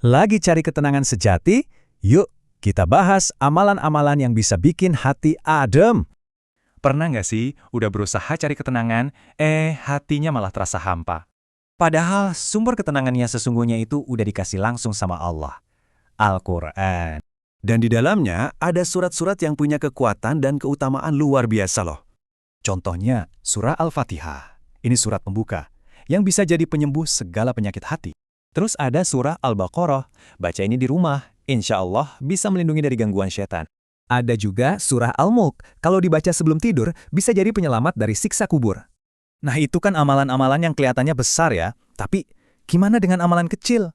Lagi cari ketenangan sejati? Yuk, kita bahas amalan-amalan yang bisa bikin hati adem. Pernah nggak sih udah berusaha cari ketenangan, hatinya malah terasa hampa? Padahal sumber ketenangannya sesungguhnya itu udah dikasih langsung sama Allah. Al-Quran. Dan di dalamnya ada surat-surat yang punya kekuatan dan keutamaan luar biasa loh. Contohnya, surah Al-Fatihah. Ini surat pembuka, yang bisa jadi penyembuh segala penyakit hati. Terus ada surah Al-Baqarah. Baca ini di rumah. Insya Allah bisa melindungi dari gangguan setan. Ada juga surah Al-Mulk. Kalau dibaca sebelum tidur, bisa jadi penyelamat dari siksa kubur. Nah, itu kan amalan-amalan yang kelihatannya besar ya. Tapi, gimana dengan amalan kecil?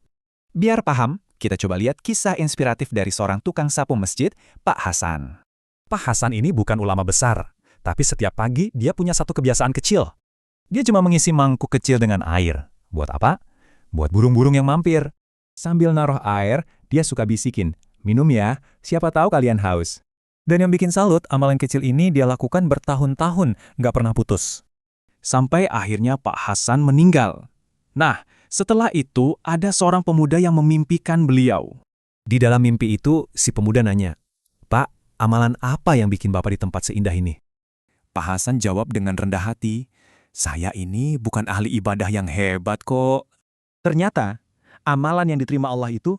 Biar paham, kita coba lihat kisah inspiratif dari seorang tukang sapu masjid, Pak Hasan. Pak Hasan ini bukan ulama besar, tapi setiap pagi dia punya satu kebiasaan kecil. Dia cuma mengisi mangkuk kecil dengan air. Buat apa? Buat burung-burung yang mampir. Sambil naruh air, dia suka bisikin, "Minum ya, siapa tahu kalian haus." Dan yang bikin salut, amalan kecil ini dia lakukan bertahun-tahun, nggak pernah putus. Sampai akhirnya Pak Hasan meninggal. Nah, setelah itu ada seorang pemuda yang memimpikan beliau. Di dalam mimpi itu, si pemuda nanya, "Pak, amalan apa yang bikin Bapak di tempat seindah ini?" Pak Hasan jawab dengan rendah hati, "Saya ini bukan ahli ibadah yang hebat kok." Ternyata, amalan yang diterima Allah itu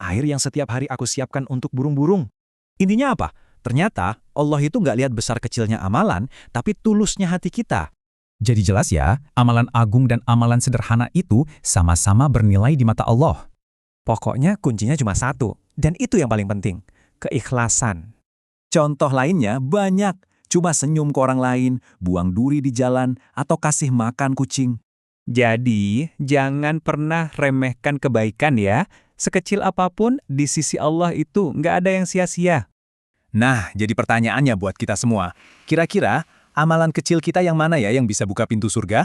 air yang setiap hari aku siapkan untuk burung-burung. Intinya apa? Ternyata Allah itu nggak lihat besar kecilnya amalan, tapi tulusnya hati kita. Jadi jelas ya, amalan agung dan amalan sederhana itu sama-sama bernilai di mata Allah. Pokoknya kuncinya cuma satu, dan itu yang paling penting, keikhlasan. Contoh lainnya banyak, cuma senyum ke orang lain, buang duri di jalan, atau kasih makan kucing. Jadi, jangan pernah remehkan kebaikan ya. Sekecil apapun, di sisi Allah itu nggak ada yang sia-sia. Nah, jadi pertanyaannya buat kita semua. Kira-kira amalan kecil kita yang mana ya yang bisa buka pintu surga?